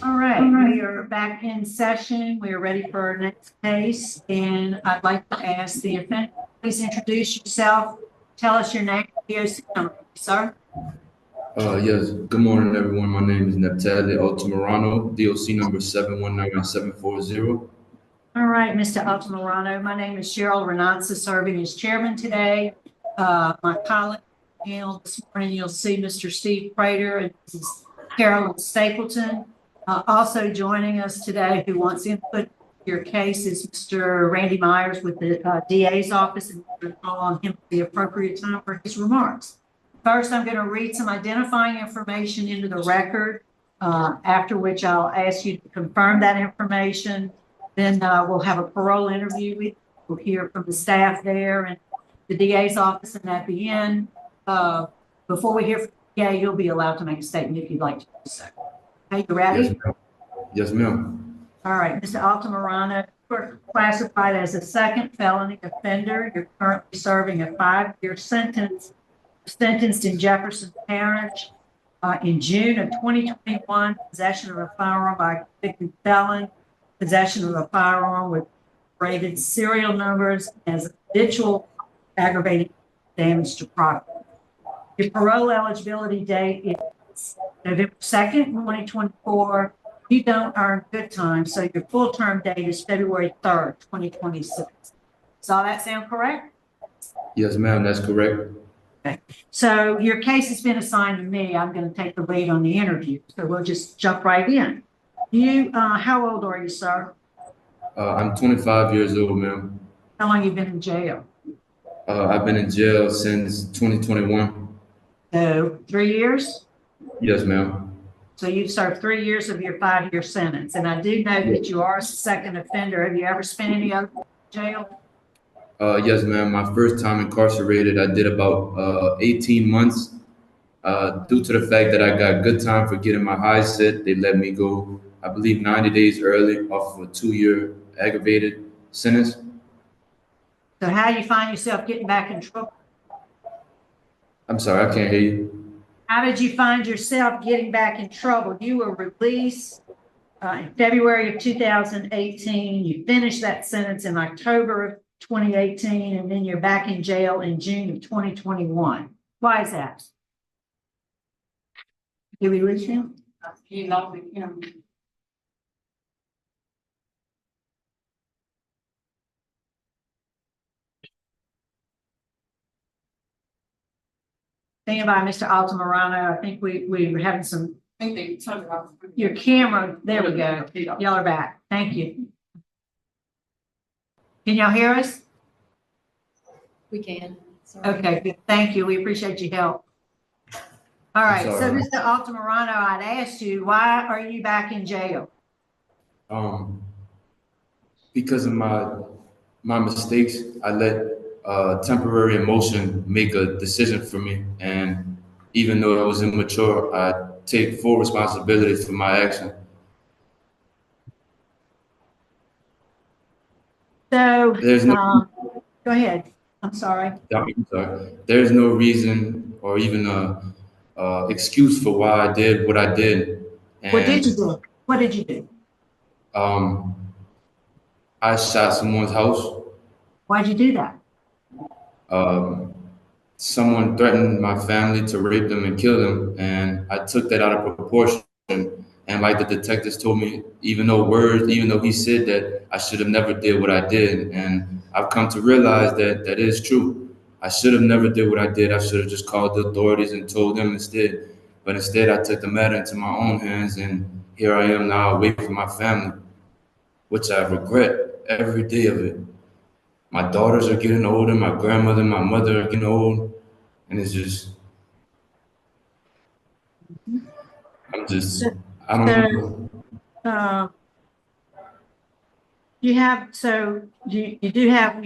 All right, we are back in session. We are ready for our next case, and I'd like to ask the offender, please introduce yourself. Tell us your name, DOC number, sir. Yes, good morning, everyone. My name is Neptali Altamirano, DOC number 7199740. All right, Mr. Altamirano, my name is Cheryl Renanza, serving as chairman today. My colleague panel this morning, you'll see Mr. Steve Prater and Mrs. Carolyn Stapleton. Also joining us today, who wants input in your case, is Mr. Randy Myers with the DA's office, and we're going to call on him at the appropriate time for his remarks. First, I'm going to read some identifying information into the record, after which I'll ask you to confirm that information. Then we'll have a parole interview with you. We'll hear from the staff there and the DA's office, and at the end, before we hear from the DA, you'll be allowed to make a statement if you'd like to do so. Okay, you ready? Yes, ma'am. Yes, ma'am. All right, Mr. Altamirano, you're classified as a second felony offender. You're currently serving a 5-year sentence, sentenced in Jefferson Parish. In June of 2021, possession of a firearm by a convicted felon, possession of a firearm with rated serial numbers as habitual aggravated damage to property. Your parole eligibility date is November 2nd, 2024. You don't earn good time, so your full term date is February 3rd, 2026. Does all that sound correct? Yes, ma'am, that's correct. Okay. So your case has been assigned to me. I'm going to take the lead on the interview. So we'll just jump right in. You, how old are you, sir? I'm 25 years old, ma'am. How long have you been in jail? I've been in jail since 2021. So 3 years? Yes, ma'am. So you've served 3 years of your 5-year sentence. And I do know that you are a second offender. Have you ever spent any other jail? Yes, ma'am. My first time incarcerated, I did about 18 months. Due to the fact that I got good time for getting my high set, they let me go, I believe, 90 days early off of a 2-year aggravated sentence. So how do you find yourself getting back in trouble? I'm sorry, I can't hear you. How did you find yourself getting back in trouble? You were released in February of 2018. You finished that sentence in October of 2018, and then you're back in jail in June of 2021. Why is that? Did we lose him? He lost him. Thinking about Mr. Altamirano, I think we were having some. I think they turned it off. Your camera, there we go. Y'all are back. Thank you. Can y'all hear us? We can. Sorry. Okay, good. Thank you. We appreciate your help. All right, so sorry. Mr. Altamirano, I'd asked you, why are you back in jail? Because of my mistakes, I let temporary emotion make a decision for me, and even though I was immature, I take full responsibility for my action. So, There's no, go ahead. I'm sorry. I'm sorry. There's no reason or even a excuse for why I did what I did. What did you And do? What did you do? I shot someone's house. Why'd you do that? Someone threatened my family to rape them and kill them, and I took that out of proportion. And like the detectives told me, even though he said that I should have never did what I did, and I've come to realize that that is true. I should have never did what I did. I should have just called the authorities and told them instead. But instead, I took the matter into my own hands, and here I am now away from my family, which I regret every day of it. My daughters are getting older, my grandmother, my mother are getting old, and it's just, I don't know. You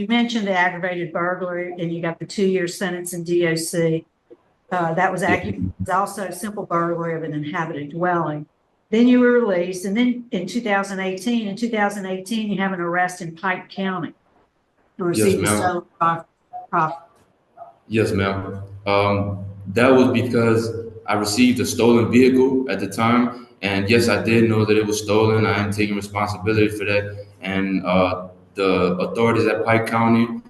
mentioned the aggravated burglary, and you got the 2-year sentence in DOC. That was also simple burglary of an inhabited dwelling. Then you were released, and then in 2018, you have an arrest in Pike County for receiving stolen property. Yes, ma'am. That was because I received a stolen vehicle at the time, And yes, I did know that it was stolen. I am taking responsibility for that. And the authorities at Pike County,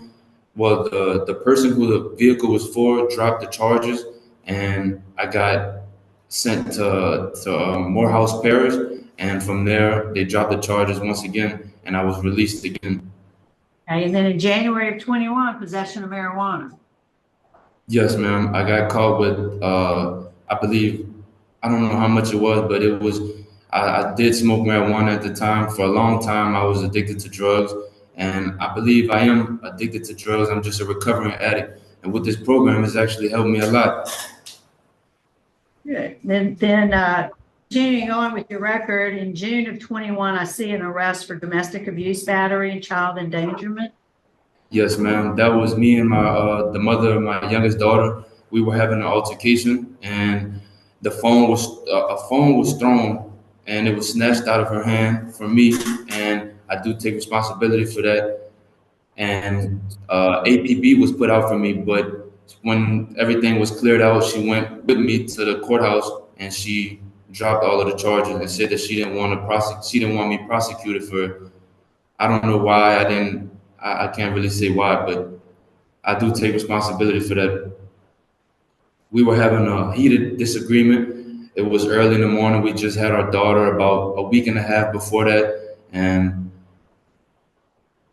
well, the person who the vehicle was for dropped the charges, and I got sent to Morehouse Parish, and from there they dropped the charges once again, and I was released again. Okay, and then in January of 21, possession of marijuana. Yes, ma'am. I got caught with I believe, I don't know how much it was, but it was, I did smoke marijuana at the time. For a long time, I was addicted to drugs, and I believe I am addicted to drugs. I'm just a recovering addict, and with this program, it's actually helped me a lot. Good. Then, continuing on with your record, in June of 21, I see an arrest for domestic abuse, battery, and child endangerment. Yes, ma'am. That was me and my the mother of my youngest daughter. We were having an altercation, and the phone was a phone was thrown, and it was snatched out of her hand from me. And I do take responsibility for that. And APB was put out for me, but when everything was cleared out, she went with me to the courthouse, and she dropped all of the charges and said that she didn't want to prosecute. She didn't want me prosecuted for. I don't know why. I didn't. I can't really say why, but I do take responsibility for that. We were having a heated disagreement. It was early in the morning. We just had our daughter about a week and a half before that, and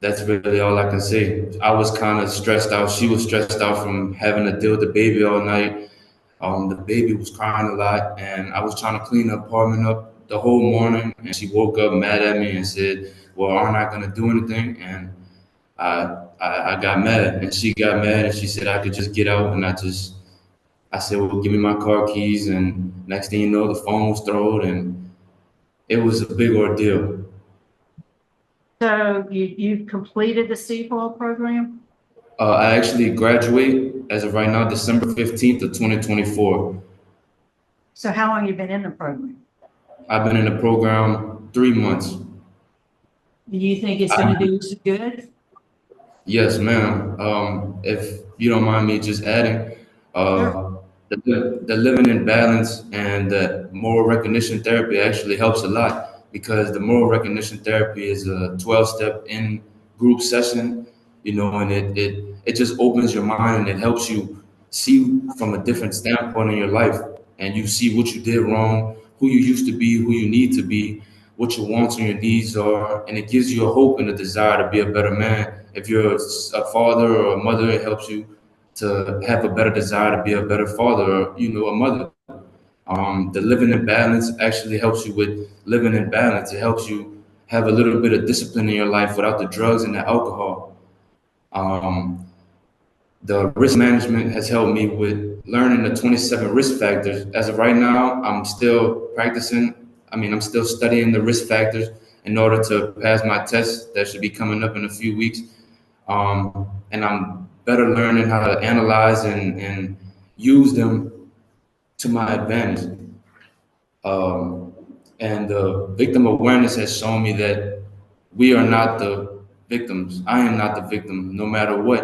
that's really all I can say. I was kind of stressed out. She was stressed out from having to deal with the baby all night. The baby was crying a lot, and I was trying to clean the apartment up the whole morning. And she woke up mad at me and said, "Well, aren't I gonna do anything?" And I got mad, and she got mad, and she said I could just get out, and I said, "Well, give me my car keys." And next thing you know, the phone was thrown, and it was a big ordeal. So you've completed the CFOL program? I actually graduate as of right now, December 15th of 2024. So how long you been in the program? I've been in the program 3 months. Do you think it's going to do you good? Yes, ma'am. If you don't mind me just adding, Sure. the living in balance and the moral recognition therapy actually helps a lot, because the moral recognition therapy is a 12-step in group session, and it just opens your mind, and it helps you see from a different standpoint in your life, and you see what you did wrong, who you used to be, who you need to be, what your wants and your needs are, and it gives you a hope and a desire to be a better man. If you're a father or a mother, it helps you to have a better desire to be a better father or, a mother. The living in balance actually helps you with living in balance. It helps you have a little bit of discipline in your life without the drugs and the alcohol. Um, the risk management has helped me with learning the 27 risk factors. As of right now, I'm still practicing. I'm still studying the risk factors in order to pass my test that should be coming up in a few weeks. And I'm better learning how to analyze and use them to my advantage. Um, and the victim awareness has shown me that we are not the victims. I am not the victim, no matter what.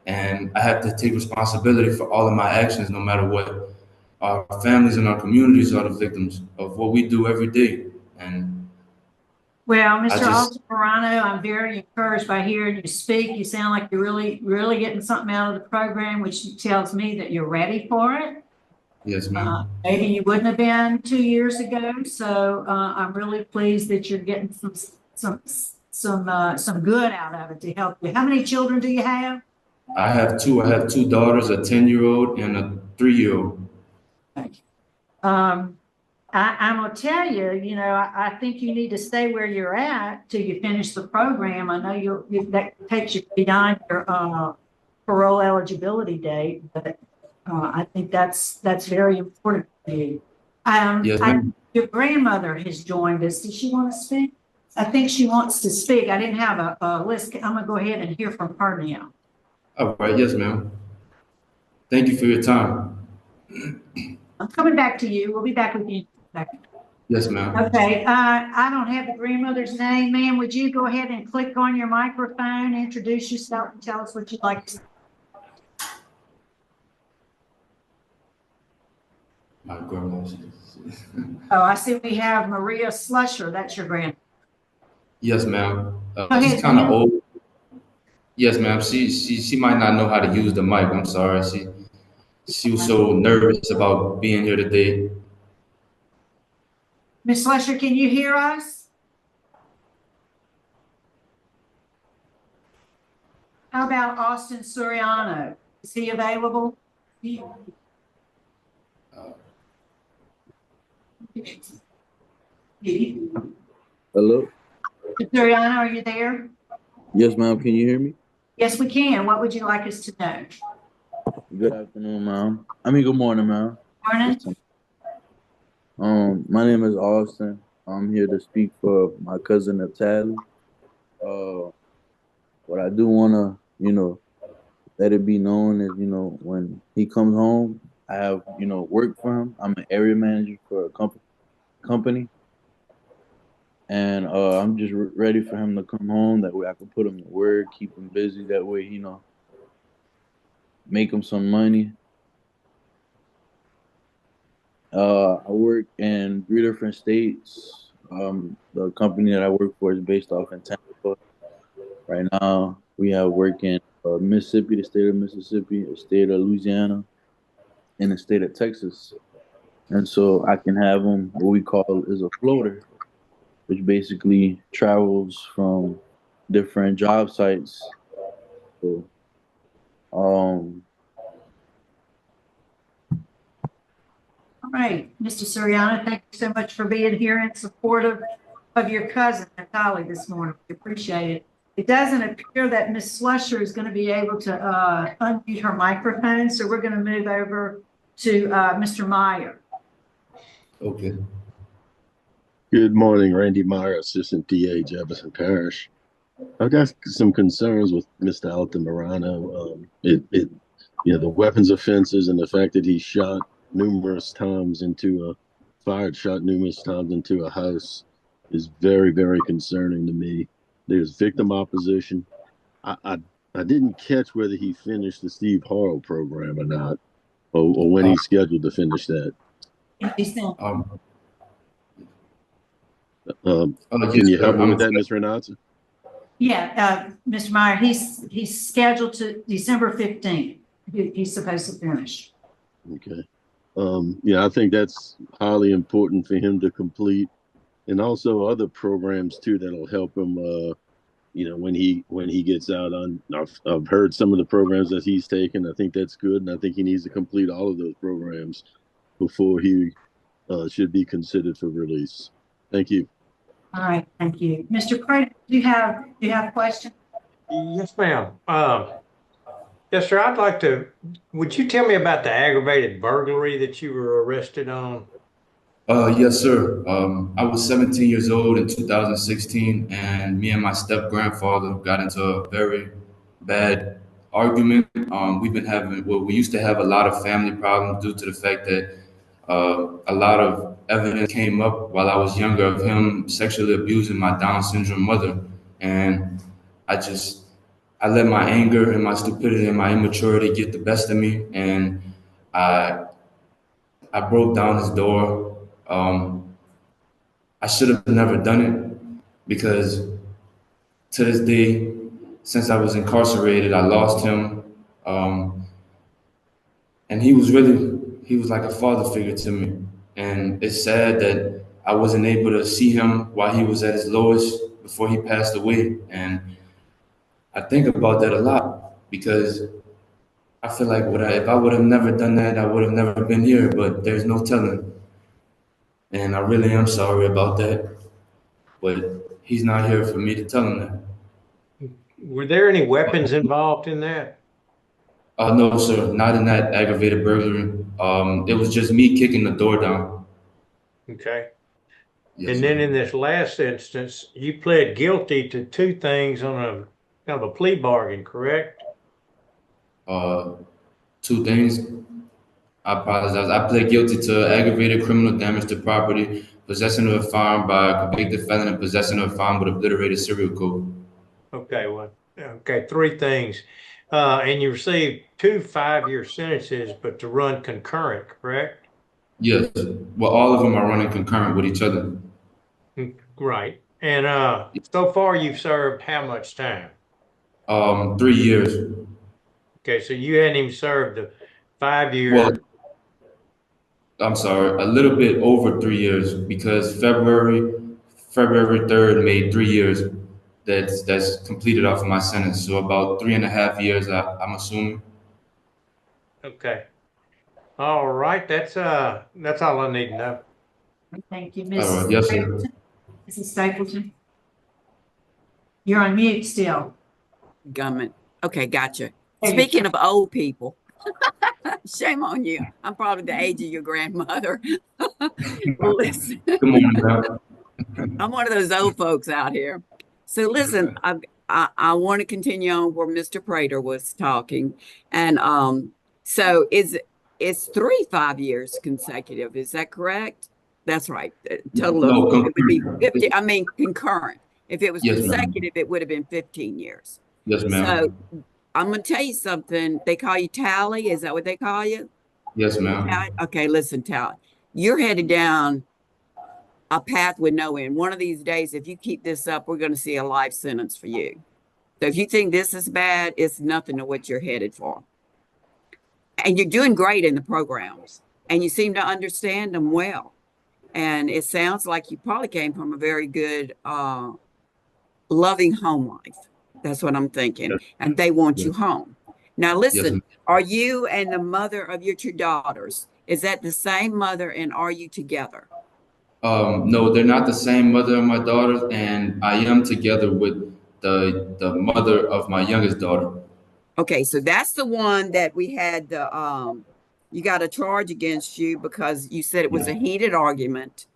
And I have to take responsibility for all of my actions, no matter what. Our families and our communities are the victims of what we do every day. And Well, I Mr. just, Altamirano, I'm very encouraged by hearing you speak. You sound like you're really, really getting something out of the program, which tells me that you're ready for it. yes, ma'am. Maybe you wouldn't have been 2 years ago. So I'm really pleased that you're getting some good out of it to help you. How many children do you have? I have two. I have two daughters, a 10-year-old and a 3-year-old. I'm gonna tell you, I think you need to stay where you're at till you finish the program. I know that takes you beyond your parole eligibility date, but I think that's very important for you. Yes, ma'am. Your grandmother has joined us. Does she want to speak? I think she wants to speak. I didn't have a list. I'm gonna go ahead and hear from her now. All right. Yes, ma'am. Thank you for your time. I'm coming back to you. We'll be back with you in a second. Yes, ma'am. Okay, I don't have the grandmother's name. Ma'am, would you go ahead and click on your microphone, introduce yourself, and tell us what you'd like to say? My grandma. Oh, I see we have Maria Slusher. That's your grand. Yes, ma'am. Go She's ahead, kind of ma'am. old. Yes, ma'am. She might not know how to use the mic. I'm sorry. She was so nervous about being here today. Ms. Slusher, can you hear us? How about Austin Suriano? Is he available? Hello? Suriano, are you there? Yes, ma'am. Can you hear me? Yes, we can. What would you like us to know? Good afternoon, ma'am. Good morning, ma'am. Morning. My name is Austin. I'm here to speak for my cousin Natalie. What I do wanna, let it be known is, when he comes home, I have, work for him. I'm an area manager for a company, and I'm just ready for him to come home. That way, I can put him to work, keep him busy. That way, make him some money. I work in 3 different states. The company that I work for is based off in Tampa. Right now, we have work in Mississippi, the state of Mississippi, the state of Louisiana, and the state of Texas. And so I can have them what we call is a floater, which basically travels from different job sites. So, um, All right, Mr. Suriano, thank you so much for being here in support of your cousin Natalie this morning. We appreciate it. It doesn't appear that Ms. Slusher is going to be able to unmute her microphone, so we're going to move over to Mr. Meyer. Okay. Good morning, Randy Meyer, Assistant DA, Jefferson Parish. I've got some concerns with Mr. Altamirano. The weapons offenses and the fact that he shot numerous times shot numerous times into a house is very, very concerning to me. There's victim opposition. I didn't catch whether he finished the Steve Harrell program or not, or when Uh, he's scheduled to finish that. um, Can yes, you help sir. me with that, Ms. Renata? Yeah, Mr. Meyer, he's scheduled to December 15th. He's supposed to finish. Okay. I think that's highly important for him to complete, and also other programs too that'll help him. When he gets out on. I've heard some of the programs that he's taken. I think that's good, and I think he needs to complete all of those programs before he should be considered for release. Thank you. All right, thank you. Mr. Prater, do you have a question? Yes, ma'am. Yes, sir. Would you tell me about the aggravated burglary that you were arrested on? Yes, sir. I was 17 years old in 2016, and me and my step grandfather got into a very bad argument. We used to have a lot of family problems due to the fact that a lot of evidence came up while I was younger of him sexually abusing my Down syndrome mother. And I just, I let my anger and my stupidity and my immaturity get the best of me. And I, I broke down his door. I should have never done it because to this day, since I was incarcerated, I lost him. Um, and he was like a father figure to me. And it's sad that I wasn't able to see him while he was at his lowest before he passed away. And I think about that a lot because I feel like if I would have never done that, I would have never been here, but there's no telling. And I really am sorry about that, but he's not here for me to tell him that. Were there any weapons involved in that? No, sir, not in that aggravated burglary. It was just me kicking the door down. Okay. Yes, And sir. then in this last instance, you pled guilty to two things on a kind of a plea bargain, correct? Uh, Two things. I apologize. I pled guilty to aggravated criminal damage to property, possession of a firearm by a convicted felon, and possession of a firearm with obliterated serial code. Okay, three things. And you received two 5-year sentences, but to run concurrent, correct? Yes. Well, all of them are running concurrent with each other. Right. And so far you've served how much time? 3 years. Okay, so you hadn't even served the 5 years. Well, I'm sorry, a little bit over 3 years because February 3rd made 3 years. That's completed off of my sentence. So about 3.5 years, I'm assuming. Okay. All right. That's all I need to know. Thank you, All right. Mrs. Yes, sir. Stapleton. Mrs. Stapleton? You're on mute still. Government. Okay, gotcha. There you Speaking of old people, shame on you. I'm probably the age of your grandmother. Listen, Good morning, ma'am. I'm one of those old folks out here. So listen, I want to continue on where Mr. Prater was talking. And so it's 5 years consecutive. Is that correct? That's right. Total No, of it would be concurrent. 50, I mean concurrent. If it was Yes, ma'am. consecutive, it would have been 15 years. Yes, ma'am. So I'm going to tell you something. They call you Tally. Is that what they call you? Yes, ma'am. Tally? Okay, listen, Tally. You're headed down a path with no end. One of these days, if you keep this up, we're going to see a life sentence for you. So if you think this is bad, it's nothing to what you're headed for. And you're doing great in the programs, and you seem to understand them well. And it sounds like you probably came from a very good, loving home life. That's what I'm thinking. Yes. And they want Yes. you home. Now, Yes, listen, ma'am. are you and the mother of your two daughters, is that the same mother, and are you together? No, they're not the same mother of my daughters, and I am together with the mother of my youngest daughter. Okay, so that's the one that we had the you got a charge against you because you said it was a heated argument,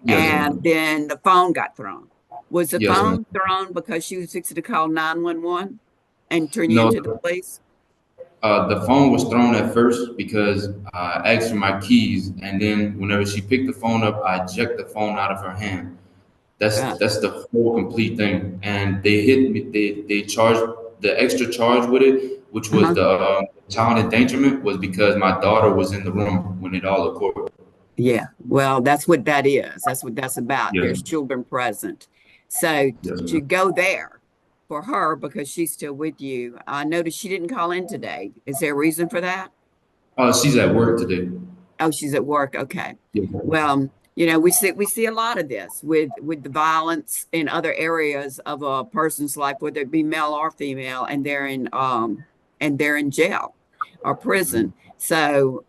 Yes, and ma'am. then the phone got thrown. Was the Yes, phone ma'am. thrown because she was fixing to call 911 and turn you No, into the police? the phone was thrown at first because I asked for my keys, and then whenever she picked the phone up, I jerked the phone out of her hand. Ah, That's the whole complete thing. And they hit me. They charged the extra charge with it, which was uh-huh. the child endangerment, was because my daughter was in the room when it all occurred. Yeah, well, that's what that is. That's what that's about. Yes, There's children present. So yes, to ma'am. go there for her because she's still with you, I noticed she didn't call in today. Is there a reason for that? She's at work today. Oh, she's at work. Okay. Yes, Well, we see a lot of this with the violence in other areas of a person's life, whether it be male or female, and they're in jail or prison. So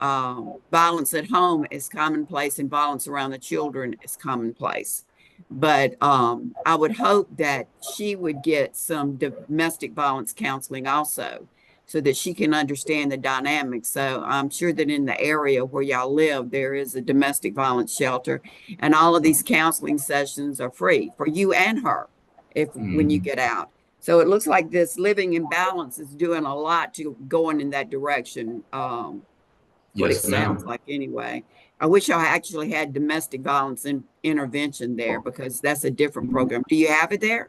violence at home is commonplace, and violence around the children is commonplace. But I would hope that she would get some domestic violence counseling also, so that she can understand the dynamics. So I'm sure that in the area where y'all live, there is a domestic violence shelter, and all of these counseling sessions are free for you and her when you get out. So it looks like this living in balance is doing a lot to going in that direction. What it yes, sounds ma'am. like anyway. I wish I actually had domestic violence intervention there because that's a different program. Do you have it there?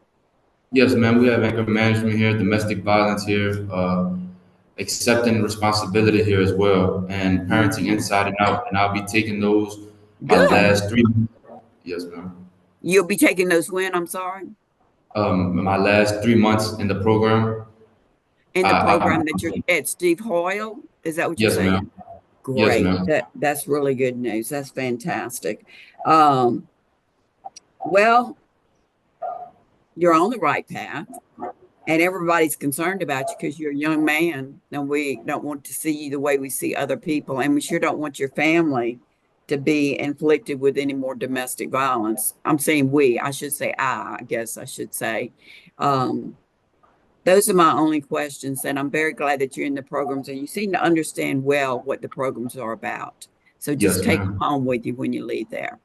Yes, ma'am. We have anger management here, domestic violence here, accepting responsibility here as well, and parenting inside and out. And I'll be taking those my Good. last 3 months. Yes, ma'am. You'll be taking those when? I'm sorry. My last 3 months in the program. In the program that you're I'm at Steve Hoyle? Is that what you're yes, saying? ma'am. Yes, Great. ma'am. That's really good news. That's fantastic. Well, you're on the right path, and everybody's concerned about you because you're a young man, and we don't want to see you the way we see other people, and we sure don't want your family to be inflicted with any more domestic violence. I'm saying we, I should say I guess I should say. Those are my only questions, and I'm very glad that you're in the programs and you seem to understand well what the programs are about. So just Yes, take them ma'am. home with you when you leave there.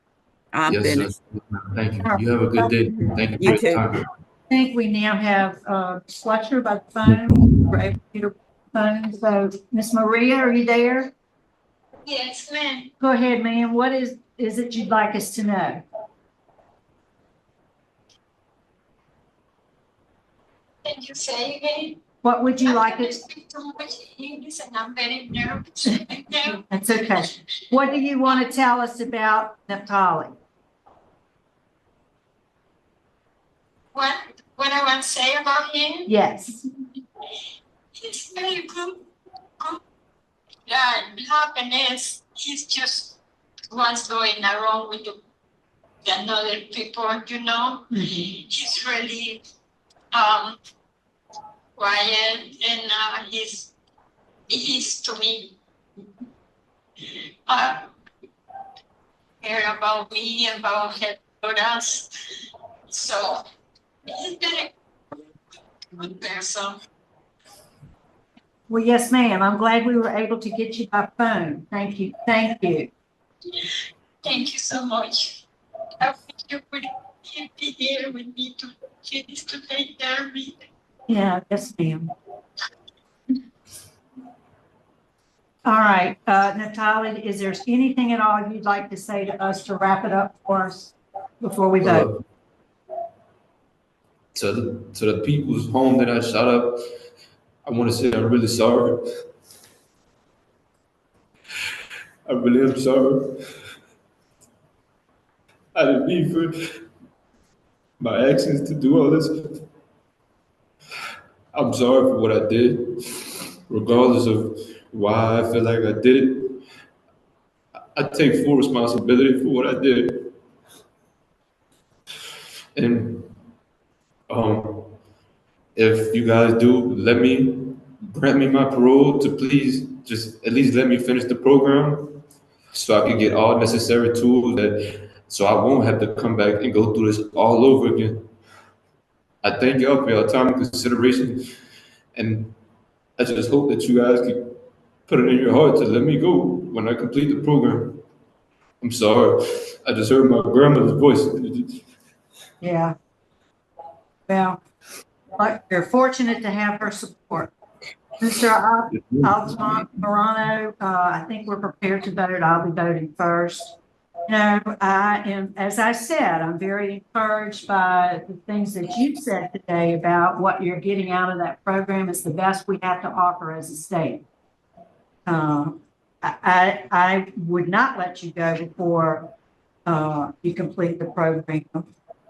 I'm Yes, sir. finished. Thank you. You have a good day. Thank you for You your too. time. I think we now have Fletcher by the phone. We're able to get her phone. So, Miss Maria, are you there? Yes, ma'am. Go ahead, ma'am. What is it you'd like us to know? Can you say again? What would you like I it? speak too much English and I'm very nervous right now. That's okay. What do you want to tell us about Naphtali? What I want to say about him, Yes. he's very good. Happiness, he's just what's going wrong with the another people, you know. He's really quiet and he's to me care about me, about helping us. So he's very good person. Well, yes, ma'am. I'm glad we were able to get you by phone. Thank you. Thank you. Thank you so much. I wish you could be here with me to kids to take care of me. Yeah, yes, ma'am. All right, Natalie, is there anything at all you'd like to say to us to wrap it up for us before we vote? To the people's home that I shot up, I want to say I'm really sorry. I really am sorry. I didn't mean for my actions to do all this. I'm sorry for what I did, regardless of why I feel like I did it. I take full responsibility for what I did. And if you guys do grant me my parole to please just at least let me finish the program so I can get all necessary tools so I won't have to come back and go through this all over again. I thank y'all for your time and consideration, and I just hope that you guys can put it in your heart to let me go when I complete the program. I'm sorry. I just heard my grandmother's voice. Yeah. Well, you're fortunate to have her support. Mr. Altamont Morano, I think we're prepared to vote. I'll be voting first. You know, I am, as I said, I'm very encouraged by the things that you've said today about what you're getting out of that program. It's the best we have to offer as a state. I would not let you go before you complete the program.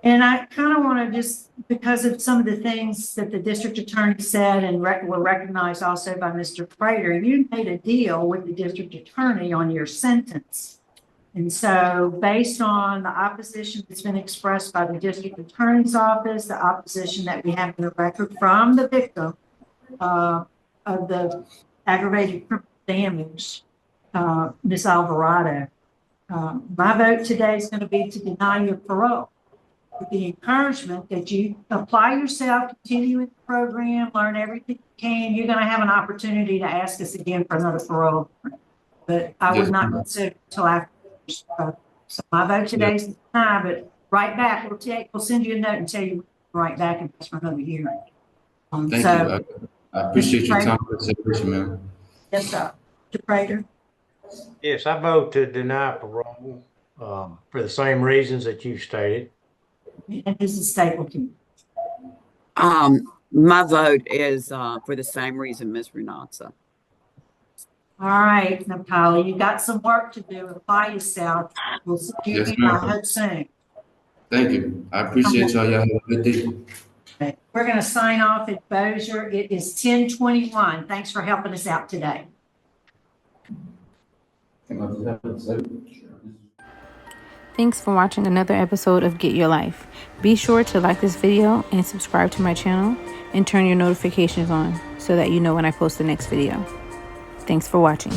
And I kind of want to just, because of some of the things that the district attorney said and were recognized also by Mr. Prater, you made a deal with the district attorney on your sentence. And so based on the opposition that's been expressed by the district attorney's office, the opposition that we have in the record from the victim of the aggravated criminal damage, Ms. Alvarado, my vote today is going to be to deny your parole, with the encouragement that you apply yourself, continue in the program, learn everything you can. You're going to have an opportunity to ask us again for another parole, but I would not consider it until after. So my vote today is to deny, but right back, we'll send you a note and tell you right back and ask for another hearing. Thank you. I appreciate your time and consideration, man. Yes, sir. Mr. Prater? Yes, I vote to deny parole for the same reasons that you stated. And this is Stapleton. My vote is for the same reason, Ms. Renata. All right, Natalie, you got some work to do. Apply yourself. We'll see you Yes, again, I ma'am. hope soon. Thank you. I appreciate y'all. Y'all have a good day. Okay. We're going to sign off at Bossier. It is 10:21. Thanks for helping us out today. Thanks for watching another episode of Get Your Life. Be sure to like this video and subscribe to my channel and turn your notifications on so that you know when I post the next video. Thanks for watching.